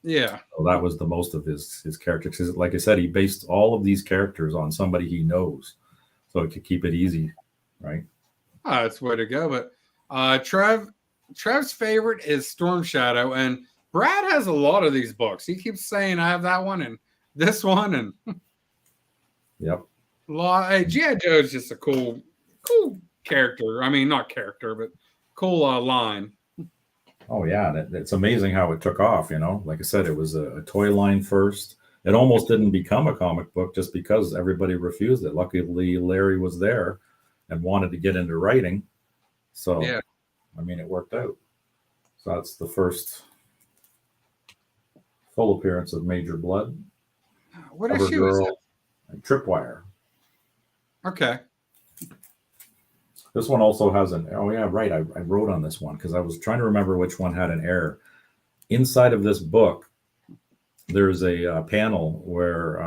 Yeah. So that was the most of his characters. 'Cause like I said, he based all of these characters on somebody he knows, so it could keep it easy, right? That's the way to go. But Trev's favorite is Storm Shadow, and Brad has a lot of these books. He keeps saying, I have that one and this one, and Yep. Hey, G.I. Joe is just a cool character. I mean, not character, but cool line. Oh yeah, and it's amazing how it took off. Like I said, it was a toy line first. It almost didn't become a comic book just because everybody refused it. Luckily, Larry was there and wanted to get into writing, so yeah. I mean, it worked out. So that's the first full appearance of Major Blood. What issue is that? Tripwire. Okay. This one also has I wrote on this one because I was trying to remember which one had an error. Inside of this book, there's a panel where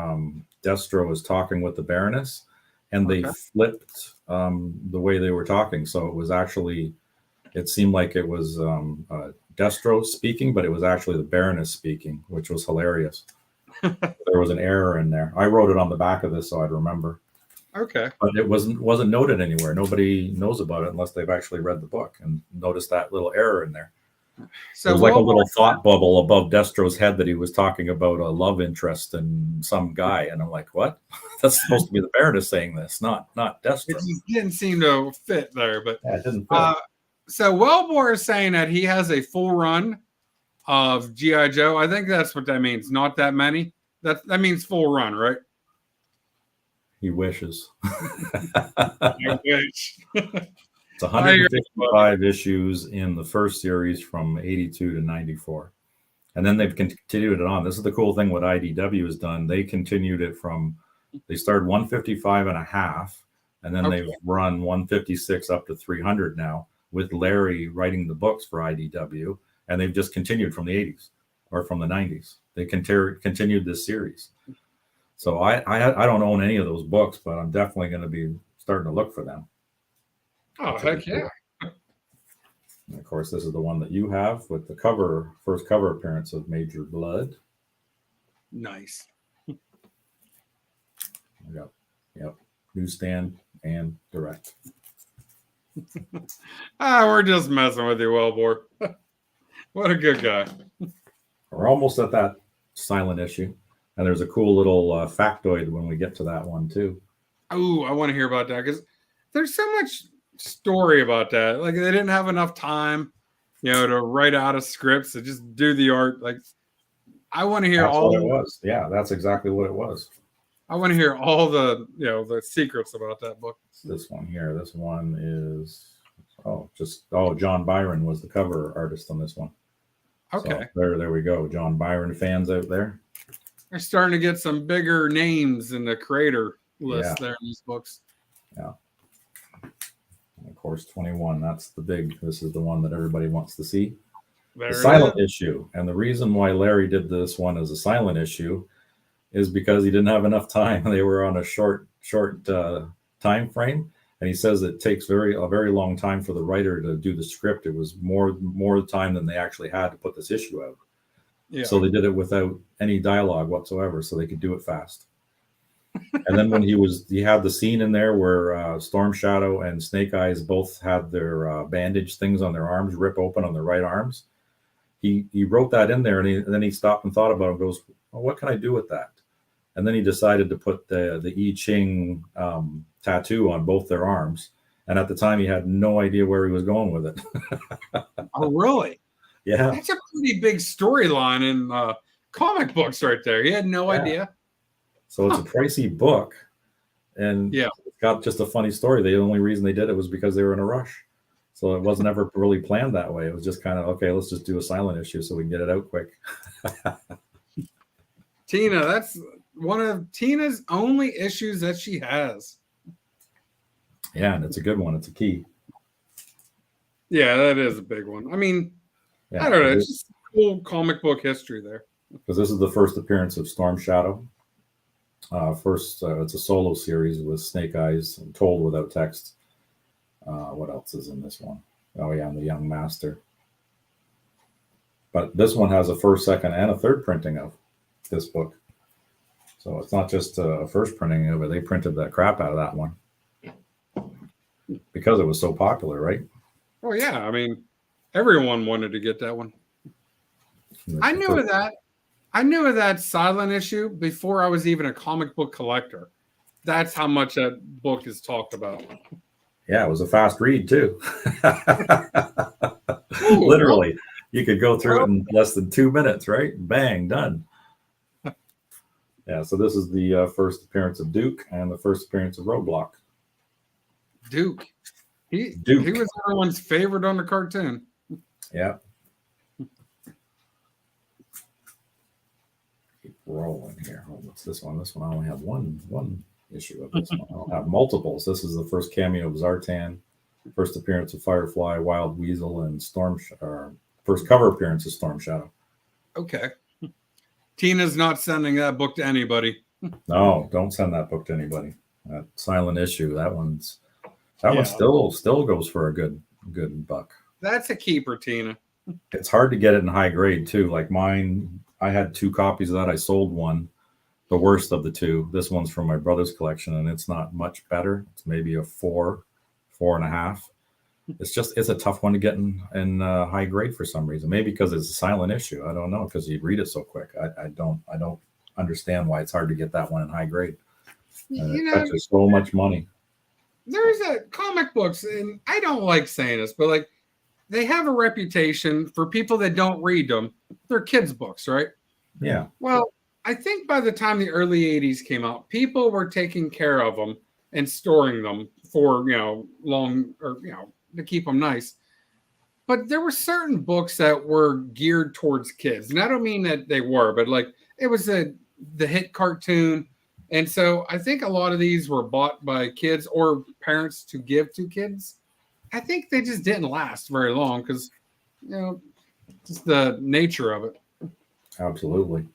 Destro is talking with the Baroness, and they flipped the way they were talking. So it was actually, it seemed like it was Destro speaking, but it was actually the Baroness speaking, which was hilarious. There was an error in there. I wrote it on the back of this so I'd remember. Okay. But it wasn't noted anywhere. Nobody knows about it unless they've actually read the book and noticed that little error in there. So it was like a little thought bubble above Destro's head that he was talking about a love interest in some guy. And I'm like, what? That's supposed to be the Baroness saying this, not Destro. It just didn't seem to fit there. But yeah, it didn't fit. So Wellbore is saying that he has a full run of G.I. Joe. I think that's what that means. Not that many. That means full run, right? He wishes. I wish. It's 155 issues in the first series from 82 to 94. And then they've continued it on. This is the cool thing what IDW has done. They continued it they started 155 and a half, and then they've run 156 up to 300 now with Larry writing the books for IDW. And they've just continued from the 80s or from the 90s. They continued this series. So I don't own any of those books, but I'm definitely going to be starting to look for them. Oh, heck yeah. And of course, this is the one that you have with the first cover appearance of Major Blood. Nice. Yep. Newsstand and direct. We're just messing with you, Wellbore. What a good guy. We're almost at that silent issue. And there's a cool little factoid when we get to that one, too. Oh, I want to hear about that because there's so much story about that. Like, they didn't have enough time, to write out a script, to just do the art. Like, I want to hear that's all it was. Yeah, that's exactly what it was. I want to hear all the, the secrets about that book. This one here. This one is, John Byron was the cover artist on this one. Okay. So there we go. John Byron fans out there. They're starting to get some bigger names in the creator list there in these books. Yeah. And of course, 21. This is the one that everybody wants to see. The silent issue. And the reason why Larry did this one as a silent issue is because he didn't have enough time. They were on a short time frame. And he says it takes a very long time for the writer to do the script. It was more time than they actually had to put this issue out. Yeah. So they did it without any dialogue whatsoever, so they could do it fast. And then when he had the scene in there where Storm Shadow and Snake Eyes both had their bandage things on their arms rip open on their right arms. He wrote that in there, and then he stopped and thought about it and goes, well, what can I do with that? And then he decided to put the I Ching tattoo on both their arms. And at the time, he had no idea where he was going with it. Oh, really? Yeah. That's a pretty big storyline in comic books right there. He had no idea. So it's a pricey book. And it's got just a funny story. The only reason they did it was because they were in a rush. So it wasn't ever really planned that way. It was just kind of, okay, let's just do a silent issue so we can get it out quick. Tina, that's one of Tina's only issues that she has. Yeah, and it's a good one. It's a key. Yeah, that is a big one. I mean, I don't know. It's just cool comic book history there. Because this is the first appearance of Storm Shadow. It's a solo series with Snake Eyes and told without text. What else is in this one? Oh, yeah, and the Young Master. But this one has a first, second, and a third printing of this book. So it's not just a first printing of it. They printed the crap out of that one because it was so popular, right? Oh, yeah. I mean, everyone wanted to get that one. I knew of that. I knew of that silent issue before I was even a comic book collector. That's how much that book is talked about. Yeah, it was a fast read too. Literally, you could go through it in less than 2 minutes, right? Bang, done. Yeah, so this is the first appearance of Duke and the first appearance of Roadblock. Duke. He was everyone's favorite on the cartoon. Yeah. Keep rolling here. Oh, what's this one? This one I only have one issue of this one. I don't have multiples. This is the first cameo of Zartan, first appearance of Firefly, Wild Weasel, and first cover appearance of Storm Shadow. Okay. Tina's not sending that book to anybody. No, don't send that book to anybody. That silent issue, that one still goes for a good buck. That's a keeper, Tina. It's hard to get it in high grade too. Like mine, I had 2 copies of that. I sold one, the worst of the 2. This one's from my brother's collection, and it's not much better. It's maybe a 4.5. It's a tough one to get in high grade for some reason. Maybe because it's a silent issue. I don't know, because you read it so quick. I don't understand why it's hard to get that one in high grade. And it fetches so much money. There's comic books, and I don't like saying this, but like they have a reputation for people that don't read them. They're kids' books, right? Yeah. Well, I think by the time the early 80s came out, people were taking care of them and storing them for, long, or, to keep them nice. But there were certain books that were geared towards kids. And I don't mean that they were, but like it was the hit cartoon. And so I think a lot of these were bought by kids or parents to give to kids. I think they just didn't last very long because, just the nature of it. Absolutely.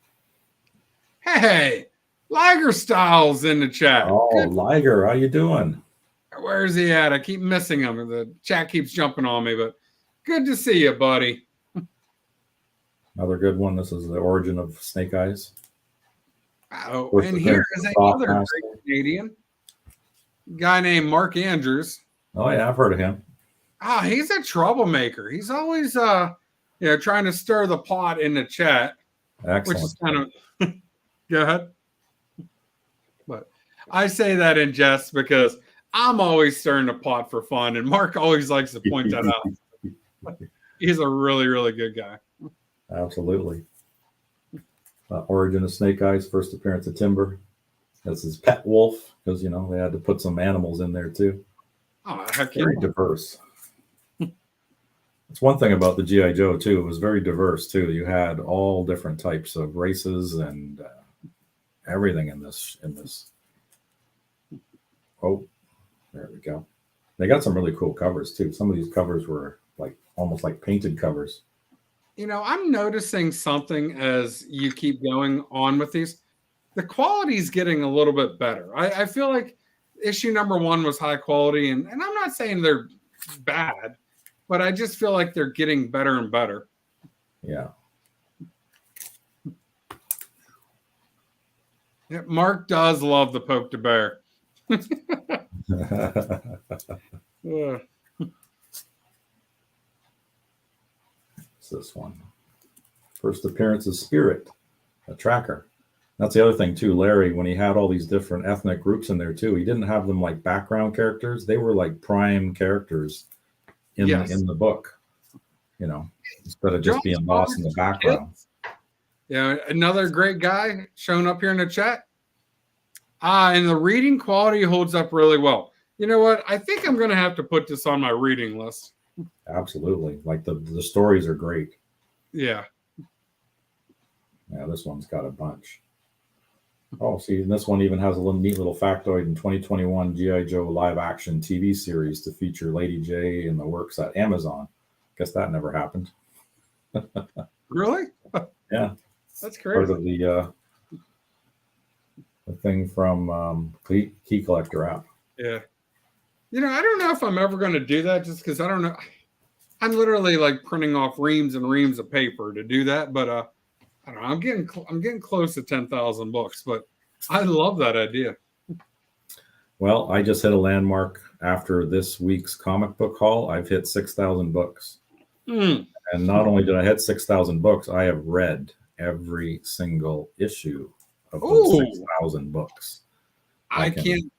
Hey, Liger Styles in the chat. Oh, good. Liger, how you doing? Where's he at? I keep missing him. The chat keeps jumping on me, but good to see you, buddy. Another good one. This is the origin of Snake Eyes. Oh, and here is another great Canadian guy named Mark Andrews. Oh yeah, I've heard of him. He's a troublemaker. He's always trying to stir the pot in the chat. Excellent. Which is kind of go ahead. But I say that in jest because I'm always stirring the pot for fun, and Mark always likes to point that out. He's a really, really good guy. Absolutely. Origin of Snake Eyes, first appearance of Timber. That's his pet wolf, because they had to put some animals in there too. Oh, heck very diverse. It's one thing about the G.I. Joe too. It was very diverse too. You had all different types of races and everything in this. Oh, there we go. They got some really cool covers too. Some of these covers were almost like painted covers. I'm noticing something as you keep going on with these. The quality is getting a little bit better. I feel like issue number 1 was high quality, and I'm not saying they're bad, but I just feel like they're getting better and better. Yeah. Yeah, Mark does love the poke the bear. Yeah. It's this one. First appearance of Spirit, a tracker. That's the other thing too. Larry, when he had all these different ethnic groups in there too, he didn't have them like background characters. They were like prime characters Yes. in the book, instead of just John's being lost in the background. Yeah, another great guy showing up here in the chat. And the reading quality holds up really well. You know what? I think I'm going to have to put this on my reading list. Absolutely. Like the stories are great. Yeah. Yeah, this one's got a bunch. Oh, see, and this one even has a little neat little factoid in 2021 G.I. Joe live action TV series to feature Lady J in the works at Amazon. Guess that never happened. Really? Yeah. That's Part crazy. of the thing from Key Collector app. Yeah. I don't know if I'm ever going to do that just because I don't know. I'm literally like printing off reams and reams of paper to do that, but I don't know. I'm getting close to 10,000 books, but I love that idea. Well, I just hit a landmark after this week's comic book haul. I've hit 6,000 books. And not only did I hit 6,000 books, I have read every single issue of those 6,000 books. I can't.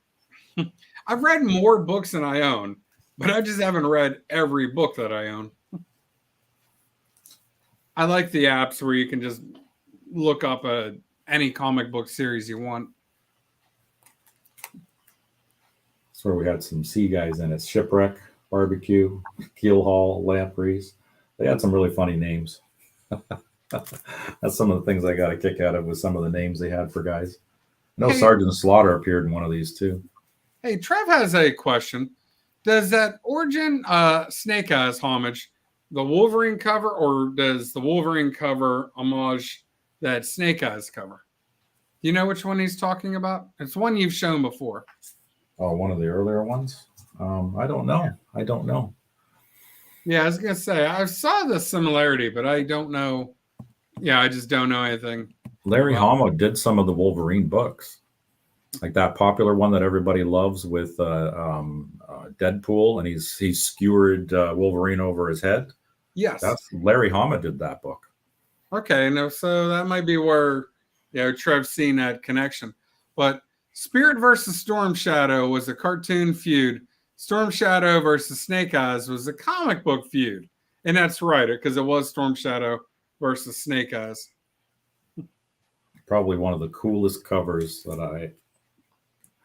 I've read more books than I own, but I just haven't read every book that I own. I like the apps where you can just look up any comic book series you want. That's where we had some sea guys in it. Shipwreck, Barbecue, Keel Haul, Lampreys. They had some really funny names. That's some of the things I got a kick out of with some of the names they had for guys. No, Sergeant Slaughter appeared in one of these too. Hey, Trev has a question. Does that Origin Snake Eyes homage the Wolverine cover, or does the Wolverine cover homage that Snake Eyes cover? Do you know which one he's talking about? It's one you've shown before. Oh, one of the earlier ones? I don't know. I don't know. Yeah, I was going to say, I saw the similarity, but I don't know. Yeah, I just don't know anything. Larry Hama did some of the Wolverine books. Like that popular one that everybody loves with Deadpool, and he's skewered Wolverine over his head. Yes. That's Larry Hama did that book. Okay, no, so that might be where Trev's seen that connection. But Spirit versus Storm Shadow was a cartoon feud. Storm Shadow versus Snake Eyes was a comic book feud. And that's right, because it was Storm Shadow versus Snake Eyes. Probably one of the coolest covers that I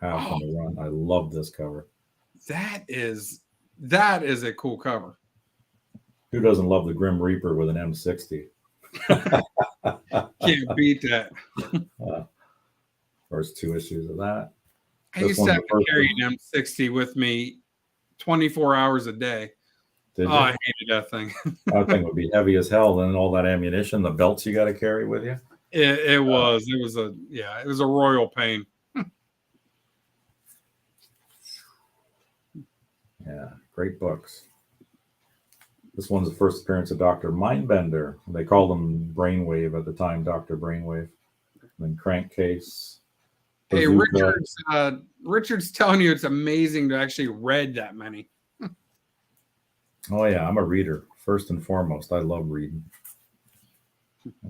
have from the run. I love this cover. That is a cool cover. Who doesn't love the Grim Reaper with an M60? Can't beat that. First two issues of that. I used to have to carry an M60 with me 24 hours a day. I hated that thing. That thing would be heavy as hell. And all that ammunition, the belts you got to carry with you. It was a royal pain. Yeah, great books. This one's the first appearance of Dr. Mindbender. They called him Brainwave at the time, Dr. Brainwave. And then Crankcase. Hey, Richard's telling you it's amazing to actually read that many. Oh, yeah, I'm a reader. First and foremost, I love reading.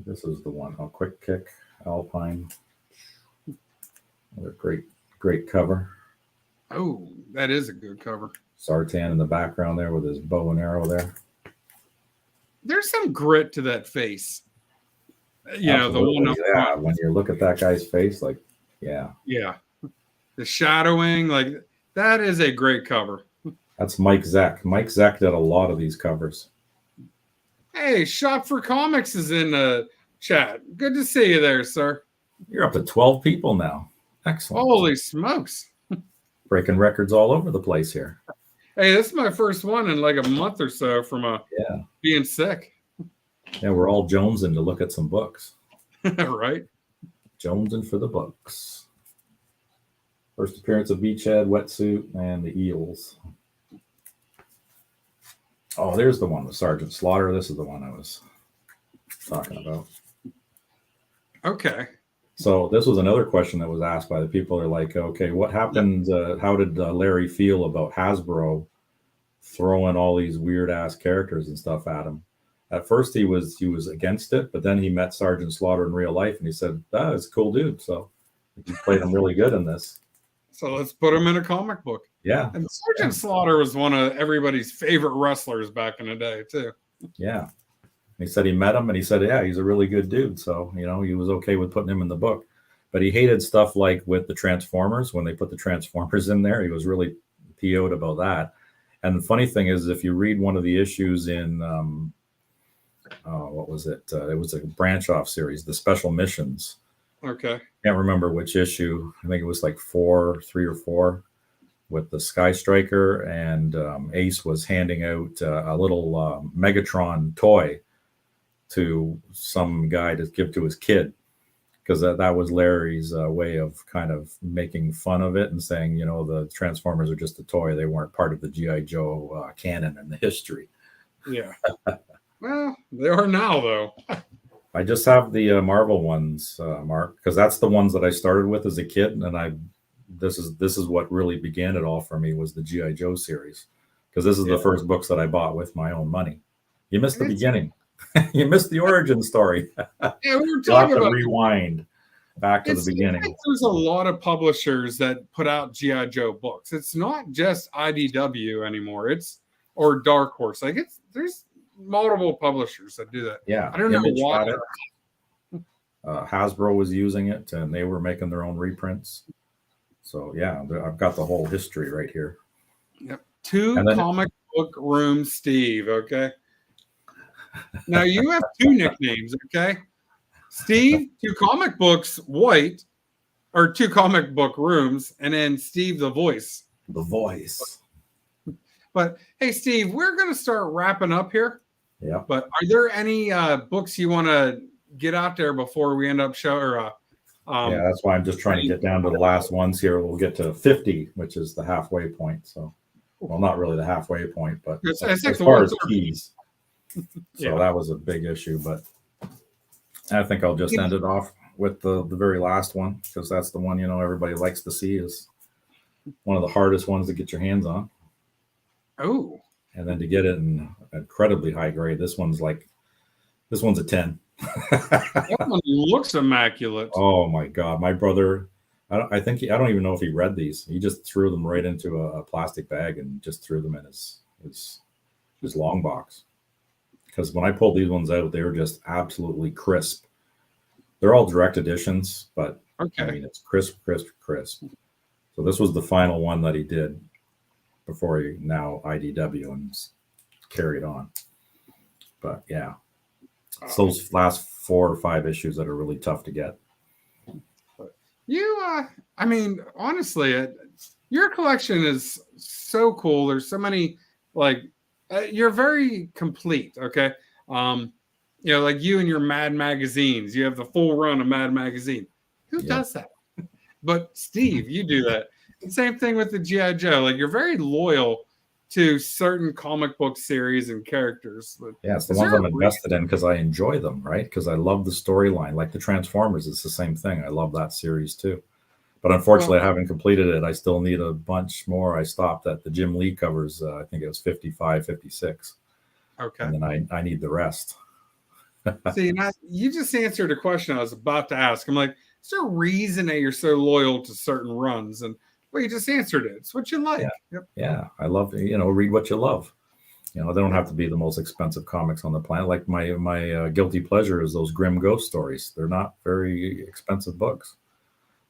This is the one. Oh, Quick Kick, Alpine. Another great cover. Oh, that is a good cover. Sartan in the background there with his bow and arrow there. There's some grit to that face. The one up front. When you look at that guy's face, like, yeah. Yeah. The shadowing, like, that is a great cover. That's Mike Zeck. Mike Zeck did a lot of these covers. Hey, Shop for Comics is in the chat. Good to see you there, sir. You're up to 12 people now. Excellent. Holy smokes. Breaking records all over the place here. Hey, this is my first one in like a month or so from being sick. Yeah, we're all jonesing to look at some books. Right? Jonesing for the books. First appearance of Beachhead, Wetsuit, and the Eels. Oh, there's the one with Sergeant Slaughter. This is the one I was talking about. Okay. So this was another question that was asked by the people. Are like, okay, what happened? How did Larry feel about Hasbro throwing all these weird ass characters and stuff at him? At first, he was against it, but then he met Sergeant Slaughter in real life, and he said, "Ah, it's a cool dude." So he played him really good in this. So let's put him in a comic book. Yeah, And Sergeant Slaughter was one of everybody's favorite wrestlers back in the day, too. yeah. He said he met him, and he said, "Yeah, he's a really good dude." So he was okay with putting him in the book, but he hated stuff like with the Transformers. When they put the Transformers in there, he was really PO'd about that. And the funny thing is, if you read one of the issues in what was it? It was a branch off series, the Special Missions. Okay. Can't remember which issue. I think it was like 3 or 4, with the Sky Striker, and Ace was handing out a little Megatron toy to some guy to give to his kid, because that was Larry's way of kind of making fun of it and saying, the Transformers are just a toy. They weren't part of the G.I. Joe canon and the history. Yeah. Well, they are now, though. I just have the Marvel ones, Mark, because that's the ones that I started with as a kid, and this is what really began it all for me, was the G.I. Joe series, because this is the first books that I bought with my own money. You missed the beginning. You missed the origin story. Yeah, we were You'll have talking to about rewind back to the beginning. There's a lot of publishers that put out G.I. Joe books. It's not just IDW anymore. Or Dark Horse. There's multiple publishers that do that. Yeah, I don't know why. Hasbro was using it, and they were making their own reprints. So yeah, I've got the whole history right here. Yep. Two comic book room Steve. Okay. Now you have 2 nicknames. Okay. Steve, 2 comic books White, or 2 comic book rooms, and then Steve the Voice. The Voice. But hey, Steve, we're going to start wrapping up here. Yeah. But are there any books you want to get out there before we end up yeah, that's why I'm just trying to get down to the last ones here. We'll get to 50, which is the halfway point. So, well, not really the halfway point, but as far as keys. So that was a big issue, but I think I'll just end it off with the very last one, because that's the one everybody likes to see, is one of the hardest ones to get your hands on. Oh. And then to get it in incredibly high grade, this one's a 10. That one looks immaculate. Oh my God, my brother! I don't even know if he read these. He just threw them right into a plastic bag and just threw them in his long box. Because when I pulled these ones out, they were just absolutely crisp. They're all direct editions, but okay. I mean, it's crisp. So this was the final one that he did before he now IDW and carried on. But yeah, it's those last 4 or 5 issues that are really tough to get. I mean, honestly, your collection is so cool. There's so many, you're very complete. Okay. Like you and your Mad magazines, you have the full run of Mad magazine. Who does that? But Steve, you do that. And same thing with the G.I. Joe. You're very loyal to certain comic book series and characters. Yeah, it's the ones I'm invested in because I enjoy them, right? Because I love the storyline. Like the Transformers, it's the same thing. I love that series too. But unfortunately, I haven't completed it. I still need a bunch more. I stopped at the Jim Lee covers. I think it was 55, 56. Okay. And then I need the rest. See, now you just answered a question I was about to ask. I'm like, is there a reason that you're so loyal to certain runs? And well, you just answered it. It's what you like. Yeah, yep. Yeah. I love, read what you love. They don't have to be the most expensive comics on the planet. Like my guilty pleasure is those grim ghost stories. They're not very expensive books,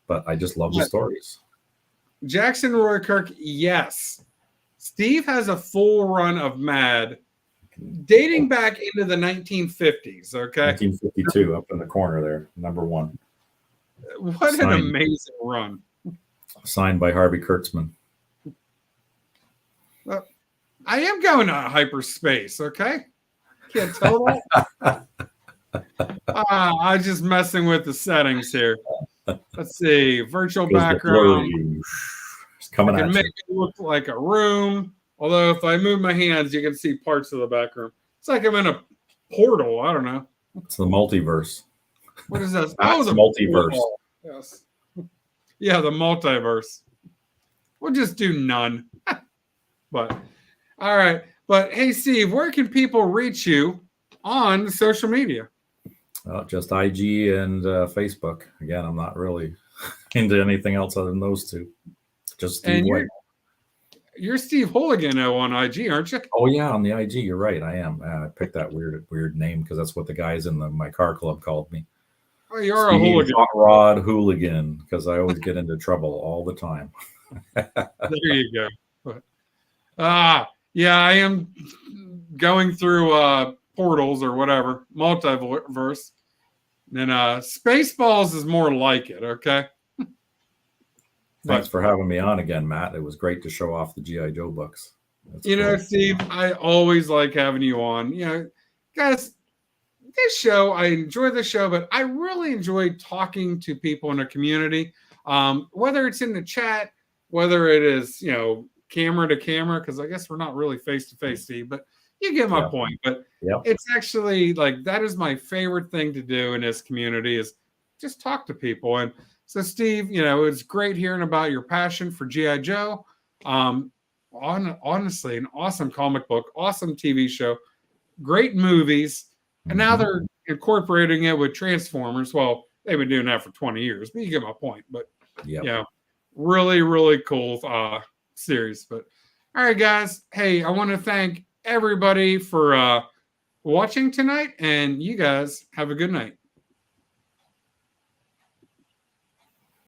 but I just love the stories. Jackson Roykirk, yes. Steve has a full run of Mad dating back into the 1950s. Okay. 1952 up in the corner there, number 1. What an amazing run. Signed by Harvey Kurtzman. I am going to hyperspace, okay? Can't tell that. I'm just messing with the settings here. Let's see. Virtual background. It's coming I can at make it look like a room. Although if I move my hands, you can see parts of the back room. It's like I'm in a portal. I don't know. It's the multiverse. What is that? That's the multiverse. Yes. Yeah, the multiverse. We'll just do none. But all right. But hey, Steve, where can people reach you on social media? Just IG and Facebook. Again, I'm not really into anything else other than those two. Just Steve And White. you're Steve Hooligan on IG, aren't you? Oh yeah, on the IG, you're right. I am. I picked that weird name because that's what the guys in my car club called me. Oh, you're Steve a hooligan. Hot Rod Hooligan, because I always get into trouble all the time. There you go. Yeah, I am going through portals or whatever, multiverse. And Spaceballs is more like it, okay? Thanks for having me on again, Matt. It was great to show off the G.I. Joe books. That's you know, cool. Steve, I always like having you on. You know, guys, this show, I enjoy the show, but I really enjoy talking to people in the community, whether it's in the chat, whether it is, you know, camera to camera, because I guess we're not really face to face, Steve, but you get my point. But it's actually like that is my favorite thing to do in this community is just talk to people. And so, Steve, you know, it's great hearing about your passion for G.I. Joe. Honestly, an awesome comic book, awesome TV show, great movies. And now they're incorporating it with Transformers. Well, they've been doing that for 20 years, but you get my point. But yeah, really, really cool series. But all right, guys. Hey, I want to thank everybody for watching tonight, and you guys have a good night.